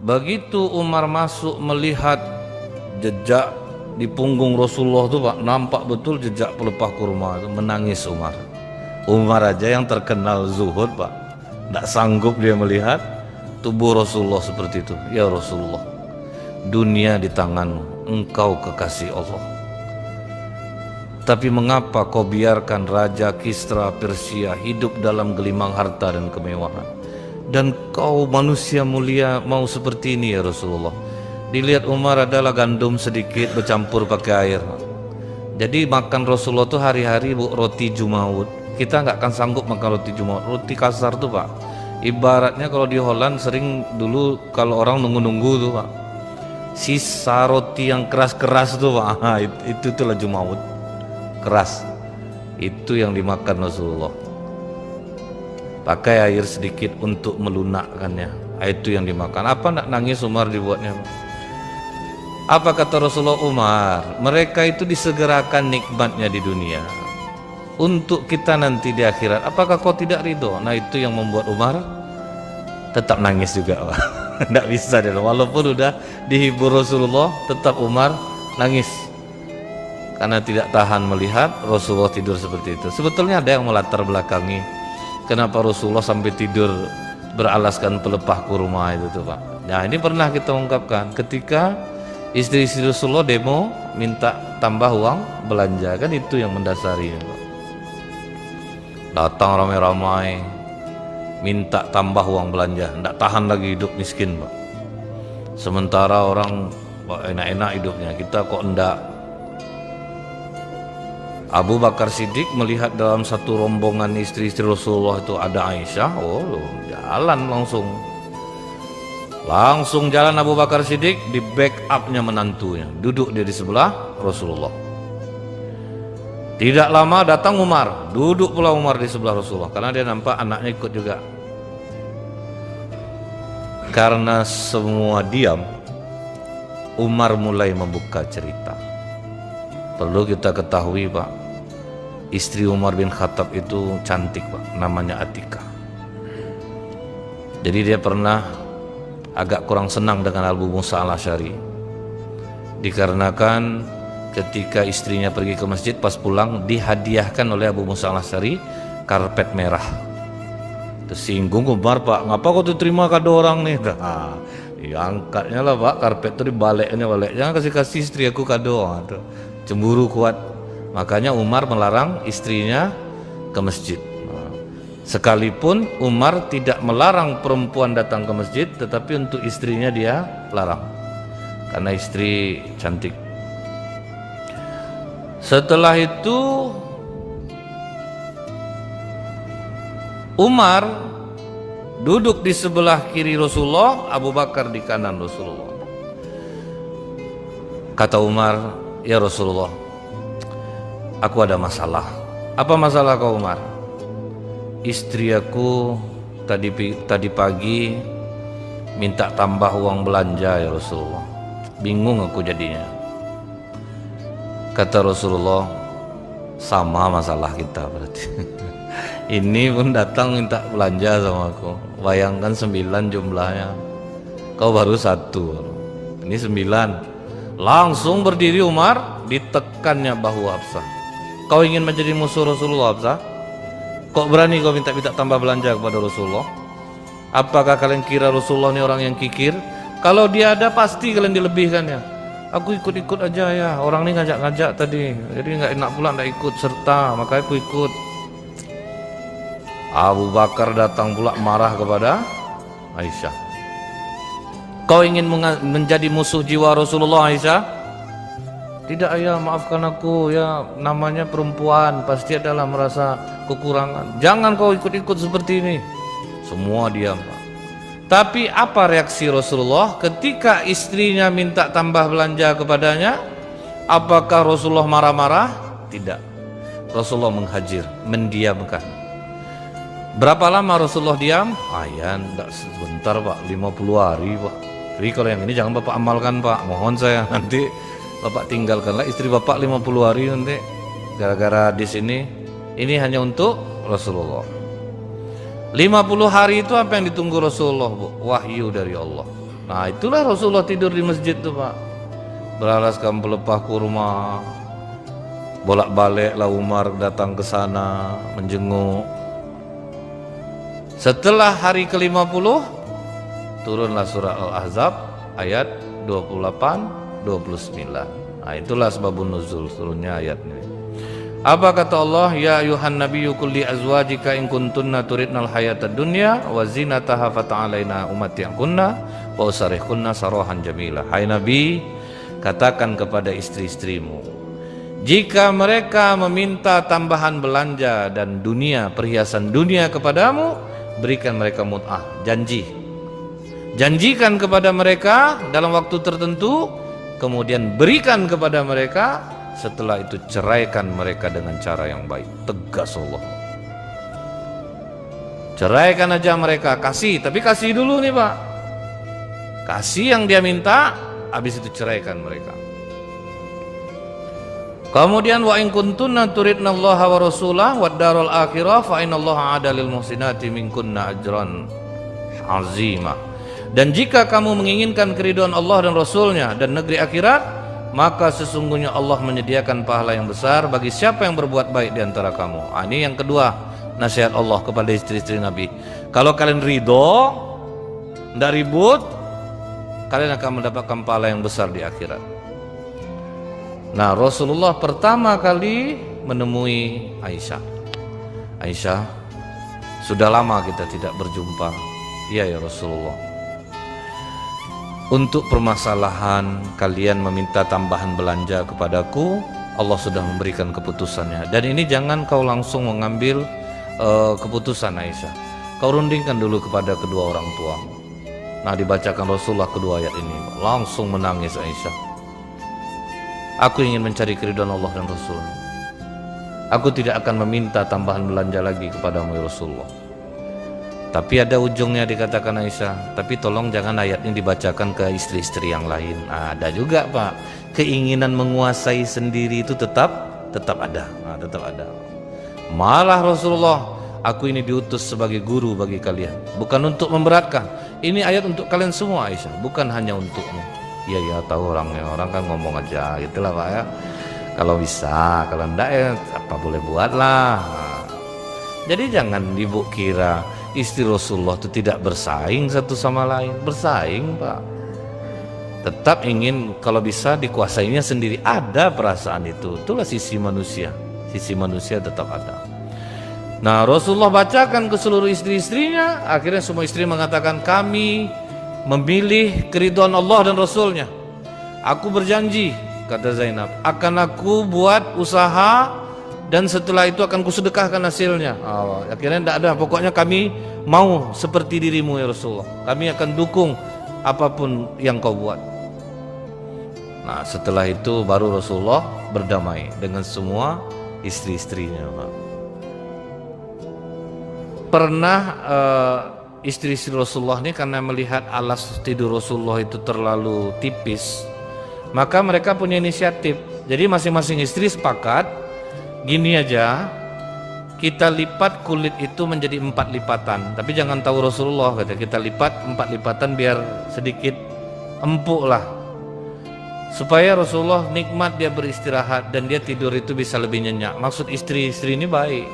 Begitu Umar masuk melihat jejak di punggung Rasulullah tuh Pak, nampak betul jejak pelepah kurma itu, menangis Umar. Umar aja yang terkenal zuhud Pak, tidak sanggup dia melihat tubuh Rasulullah seperti itu. Ya Rasulullah, dunia di tanganmu, engkau kekasih Allah. Tapi mengapa kau biarkan Raja Kisra Persia hidup dalam gelimang harta dan kemewahan? Dan kau manusia mulia mau seperti ini ya Rasulullah. Dilihat Umar adalah gandum sedikit bercampur pakai air. Jadi makan Rasulullah tuh hari-hari Bu, roti jumaud. Kita nggak akan sanggup makan roti jumaud, roti kasar tuh Pak. Ibaratnya kalau di Holland sering dulu kalau orang nunggu-nunggu tuh Pak, sisa roti yang keras-keras tuh Pak, itu tuh jumaud keras. Itu yang dimakan Rasulullah. Pakai air sedikit untuk melunakkannya. Itu yang dimakan. Apa nak nangis Umar dibuatnya? Apa kata Rasulullah? Umar, mereka itu disegerakan nikmatnya di dunia untuk kita nanti di akhirat. Apakah kau tidak ridho? Nah itu yang membuat Umar tetap nangis juga. Tidak bisa dia. Walaupun udah dihibur Rasulullah, tetap Umar nangis karena tidak tahan melihat Rasulullah tidur seperti itu. Sebetulnya ada yang melatar belakangi kenapa Rasulullah sampai tidur beralaskan pelepah kurma itu tuh Pak. Nah ini pernah kita ungkapkan ketika istri-istri Rasulullah demo minta tambah uang belanja, kan itu yang mendasari Pak. Datang ramai-ramai minta tambah uang belanja, tidak tahan lagi hidup miskin Pak. Sementara orang enak-enak hidupnya, kita kok enggak. Abu Bakar Siddiq melihat dalam satu rombongan istri-istri Rasulullah itu ada Aisyah, jalan langsung jalan Abu Bakar Siddiq, di backupnya menantunya, duduk dia di sebelah Rasulullah. Tidak lama datang Umar, duduk pula Umar di sebelah Rasulullah karena dia nampak anaknya ikut juga. Karena semua diam, Umar mulai membuka cerita. Perlu kita ketahui Pak, istri Umar bin Khattab itu cantik Pak, namanya Atika. Jadi dia pernah agak kurang senang dengan Abu Musa al-Asy'ari, dikarenakan ketika istrinya pergi ke masjid, pas pulang dihadiahkan oleh Abu Musa al-Asy'ari karpet merah. Tersinggung Umar, Pak, ngapa kau terima kado orang nih? Diangkatnya lah Pak, karpet itu dibaliknya, jangan kasih istri aku kado. Cemburu kuat, makanya Umar melarang istrinya ke masjid. Sekalipun Umar tidak melarang perempuan datang ke masjid, tetapi untuk istrinya dia larang karena istri cantik. Setelah itu Umar duduk di sebelah kiri Rasulullah, Abu Bakar di kanan Rasulullah. Kata Umar, ya Rasulullah, aku ada masalah. Apa masalah kau Umar? Istri aku tadi pagi minta tambah uang belanja ya Rasulullah. Bingung aku jadinya. Kata Rasulullah, sama masalah kita berarti. Ini pun datang minta belanja sama aku. Bayangkan 9 jumlahnya, kau baru 1. Ini 9. Langsung berdiri Umar, ditekannya bahu Hafsah. Kau ingin menjadi musuh Rasulullah Hafsah? Kok berani kau minta tambah belanja kepada Rasulullah? Apakah kalian kira Rasulullah ini orang yang kikir? Kalau dia ada pasti kalian dilebihkan ya. Aku ikut-ikut aja ya, orang ini ngajak-ngajak tadi, jadi nggak enak pula nggak ikut serta, makanya aku ikut. Abu Bakar datang pula marah kepada Aisyah. Kau ingin menjadi musuh jiwa Rasulullah Aisyah? Tidak ya, maafkan aku ya, namanya perempuan pasti adalah merasa kekurangan. Jangan kau ikut-ikut seperti ini. Semua diam Pak. Tapi apa reaksi Rasulullah ketika istrinya minta tambah belanja kepadanya? Apakah Rasulullah marah-marah? Tidak. Rasulullah menghajir, mendiamkan. Berapa lama Rasulullah diam? Ya enggak sebentar Pak, 50 hari Pak. Jadi kalau yang ini jangan Bapak amalkan Pak, mohon saya, nanti Bapak tinggalkanlah istri Bapak 50 hari nanti. Gara-gara di sini, ini hanya untuk Rasulullah. 50 hari itu apa yang ditunggu Rasulullah Bu? Wahyu dari Allah. Nah itulah Rasulullah tidur di masjid tuh Pak, beralaskan pelepah kurma. Bolak-baliklah Umar datang ke sana menjenguk. Setelah hari ke-50 turunlah surah Al-Ahzab ayat 28-29. Nah itulah sebabun nuzul turunnya ayat ini. Apa kata Allah? Ya ayuhan nabiyyu qul li azwajika in kuntunna turidnal hayatad dunya wa zinataha fata'alaina umatti'kunna wa usarihkunna sarahan jamila. Hai Nabi, katakan kepada istri-istrimu, jika mereka meminta tambahan belanja dan dunia, perhiasan dunia kepadamu, berikan mereka mut'ah, janji. Janjikan kepada mereka dalam waktu tertentu, kemudian berikan kepada mereka, setelah itu ceraikan mereka dengan cara yang baik. Tegas Allah. Ceraikan aja mereka, kasih, tapi kasih dulu nih Pak. Kasih yang dia minta, habis itu ceraikan mereka. Kemudian wa in kuntunna turidnallaha wa rasulahu wad darul akhirah fa innallaha 'ada lil muhsinati minkunna ajran 'azima. Dan jika kamu menginginkan keridhaan Allah dan Rasulnya dan negeri akhirat, maka sesungguhnya Allah menyediakan pahala yang besar bagi siapa yang berbuat baik di antara kamu. Ini yang kedua nasihat Allah kepada istri-istri Nabi. Kalau kalian ridho, tidak ribut, kalian akan mendapatkan pahala yang besar di akhirat. Nah, Rasulullah pertama kali menemui Aisyah. Aisyah, sudah lama kita tidak berjumpa. Iya ya Rasulullah. Untuk permasalahan kalian meminta tambahan belanja kepadaku, Allah sudah memberikan keputusannya. Dan ini jangan kau langsung mengambil keputusan Aisyah. Kau rundingkan dulu kepada kedua orang tuamu. Nah, dibacakan Rasulullah kedua ayat ini. Langsung menangis Aisyah. Aku ingin mencari keridhaan Allah dan Rasul. Aku tidak akan meminta tambahan belanja lagi kepadamu ya Rasulullah. Tapi ada ujungnya dikatakan Aisyah, tapi tolong jangan ayat ini dibacakan ke istri-istri yang lain. Nah, ada juga Pak, keinginan menguasai sendiri itu tetap ada. Nah, tetap ada. Malah Rasulullah, aku ini diutus sebagai guru bagi kalian, bukan untuk memberatkan. Ini ayat untuk kalian semua Aisyah, bukan hanya untukmu. Iya ya, tahu orangnya, orang kan ngomong aja gitulah Pak ya. Kalau bisa, kalau enggak ya apa boleh buatlah. Jadi jangan ibu kira istri Rasulullah itu tidak bersaing satu sama lain. Bersaing Pak. Tetap ingin kalau bisa dikuasainya sendiri. Ada perasaan itu. Itulah sisi manusia. Sisi manusia tetap ada. Nah Rasulullah bacakan ke seluruh istri-istrinya. Akhirnya semua istri mengatakan, kami memilih keridhaan Allah dan Rasulnya. Aku berjanji, kata Zainab, akan aku buat usaha dan setelah itu akan kusedekahkan hasilnya. Akhirnya tidak ada, pokoknya kami mau seperti dirimu ya Rasulullah. Kami akan dukung apapun yang kau buat. Nah setelah itu baru Rasulullah berdamai dengan semua istri-istrinya. Pernah istri-istri Rasulullah ini karena melihat alas tidur Rasulullah itu terlalu tipis, maka mereka punya inisiatif. Jadi masing-masing istri sepakat, gini aja, kita lipat kulit itu menjadi 4 lipatan. Tapi jangan tahu Rasulullah, kata kita lipat 4 lipatan biar sedikit empuk lah, supaya Rasulullah nikmat dia beristirahat dan dia tidur itu bisa lebih nyenyak. Maksud istri-istri ini baik,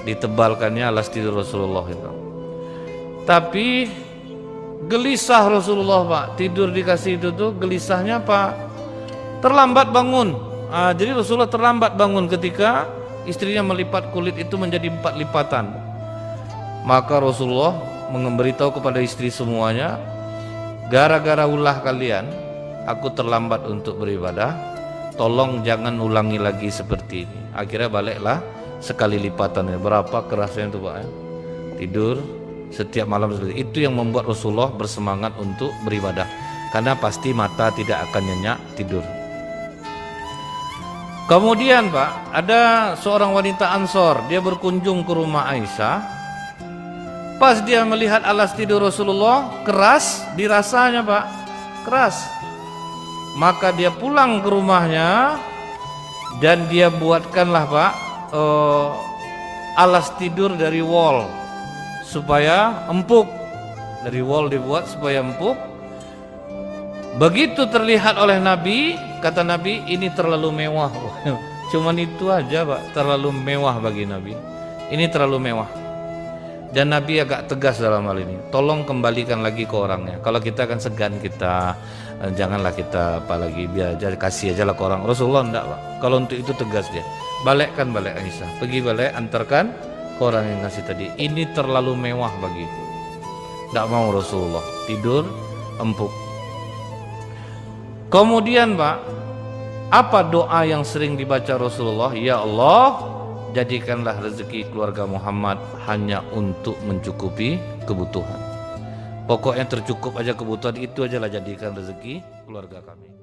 ditebalkannya alas tidur Rasulullah itu. Tapi gelisah Rasulullah Pak, tidur dikasih itu tuh gelisahnya Pak, terlambat bangun. Jadi Rasulullah terlambat bangun ketika istrinya melipat kulit itu menjadi 4 lipatan. Maka Rasulullah memberitahu kepada istri semuanya, gara-gara ulah kalian aku terlambat untuk beribadah, tolong jangan ulangi lagi seperti ini. Akhirnya baliklah sekali lipatannya. Berapa kerasnya itu Pak ya? Tidur setiap malam seperti itu yang membuat Rasulullah bersemangat untuk beribadah, karena pasti mata tidak akan nyenyak tidur. Kemudian Pak, ada seorang wanita Ansor, dia berkunjung ke rumah Aisyah. Pas dia melihat alas tidur Rasulullah keras, dirasanya Pak, keras. Maka dia pulang ke rumahnya dan dia buatkanlah Pak alas tidur dari wol supaya empuk. Dari wol dibuat supaya empuk. Begitu terlihat oleh Nabi, kata Nabi, ini terlalu mewah. Cuman itu aja Pak, terlalu mewah bagi Nabi. Ini terlalu mewah. Dan Nabi agak tegas dalam hal ini. Tolong kembalikan lagi ke orangnya. Kalau kita kan segan, kita janganlah kita apalagi biar aja, kasih aja lah ke orang. Rasulullah enggak Pak. Kalau untuk itu tegas dia. Balikkan balik Aisyah. Pergi balik, antarkan ke orang yang ngasih tadi. Ini terlalu mewah bagiku. Enggak mau Rasulullah. Tidur empuk. Kemudian Pak, apa doa yang sering dibaca Rasulullah? Ya Allah, jadikanlah rezeki keluarga Muhammad hanya untuk mencukupi kebutuhan. Pokoknya tercukup aja kebutuhan, itu aja lah jadikan rezeki keluarga kami.